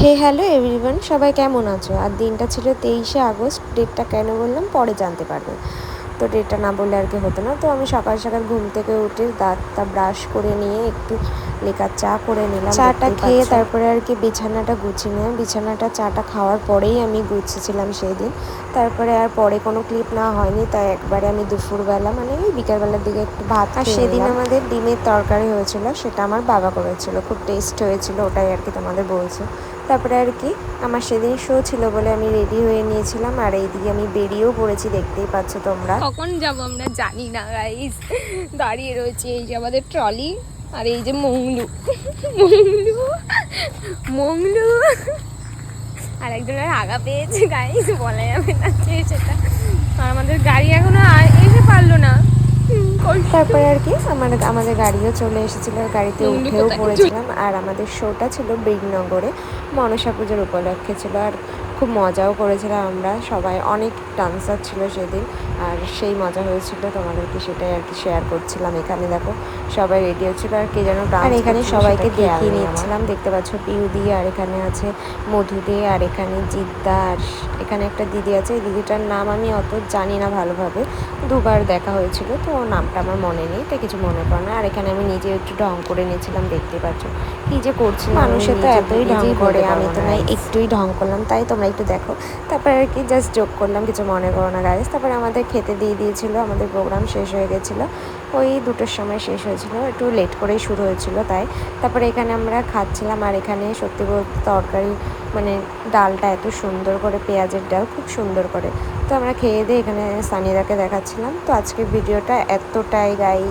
হে hello everyone, সবাই কেমন আছো? আর দিনটা ছিল 23শে আগস্ট। ডেটটা কেন বললাম পরে জানতে পারবে। তো ডেটটা না বললে আর কি হতো না। তো আমি সকাল সকাল ঘুম থেকে উঠে দাঁতটা ব্রাশ করে নিয়ে একটু লেকার চা করে নিলাম। চাটা খেয়ে তারপরে আর কি বিছানাটা গুছিয়ে নিলাম। বিছানাটা চাটা খাওয়ার পরেই আমি গুছিয়েছিলাম সেই দিন। তারপরে আর পরে কোনো ক্লিপ না হয়নি, তাই একবারে আমি দুপুরবেলা মানে ওই বিকালবেলার দিকে একটু ভাত। আর সেদিন আমাদের ডিমের তরকারি হয়েছিল, সেটা আমার বাবা করেছিল, খুব টেস্ট হয়েছিল, ওটাই আর কি তোমাদের বলছি। তারপরে আর কি আমার সেদিন শো ছিল বলে আমি রেডি হয়ে নিয়েছিলাম, আর এইদিকে আমি বেরিয়েও পড়েছি, দেখতেই পাচ্ছ তোমরা। কখন যাবো আমরা জানি না গাইস, দাঁড়িয়ে রয়েছে এই যে আমাদের ট্রলি, আর এই যে মংলু মংলু মংলু আর একজনের আগা পেয়েছে গাইস, বলা যাবে না কে সেটা। আর আমাদের গাড়ি এখনো এসে পারলো না। তারপরে আর কি আমাদের গাড়িও চলে এসেছিল, গাড়িতে উঠেও পড়েছিলাম। আর আমাদের শোটা ছিল বিঘ্নগরে, মনসা পুজোর উপলক্ষে ছিল, আর খুব মজাও করেছিলাম আমরা সবাই। অনেক ডান্সার ছিল সেদিন, আর সেই মজা হয়েছিল, তোমাদেরকে সেটাই আর কি শেয়ার করছিলাম। এখানে দেখো সবাই রেডি হচ্ছিল, আর কে যেন ডান্স, আর এখানে সবাইকে দেখিয়ে নিচ্ছিলাম। দেখতে পাচ্ছ পিউদি, আর এখানে আছে মধুদে, আর এখানে জিদ্দা, আর এখানে একটা দিদি আছে। এই দিদিটার নাম আমি অত জানি না ভালোভাবে, দুবার দেখা হয়েছিল তো নামটা আমার মনে নেই, তাই কিছু মনে পড়ে না। আর এখানে আমি নিজে একটু ঢং করে নিয়েছিলাম, দেখতে পাচ্ছ কী যে করছি। মানুষের তো এতই ঢং করে, আমি তো নয় একটুই ঢং করলাম, তাই তোমরা একটু দেখো। তারপরে আর কি জাস্ট জোক করলাম, কিছু মনে করো না গাইস। তারপরে আমাদের খেতে দিয়ে দিয়েছিল, আমাদের প্রোগ্রাম শেষ হয়ে গেছিলো ওই 2টোর সময় শেষ হয়েছিল, একটু লেট করেই শুরু হয়েছিল তাই। তারপরে এখানে আমরা খাচ্ছিলাম, আর এখানে সত্যি বলতে তরকারি মানে ডালটা এত সুন্দর করে, পেঁয়াজের ডাল খুব সুন্দর করে। তো আমরা খেয়ে দিয়ে এখানে সানিদাকে দেখাচ্ছিলাম। তো আজকের ভিডিওটা এতটাই গাইস।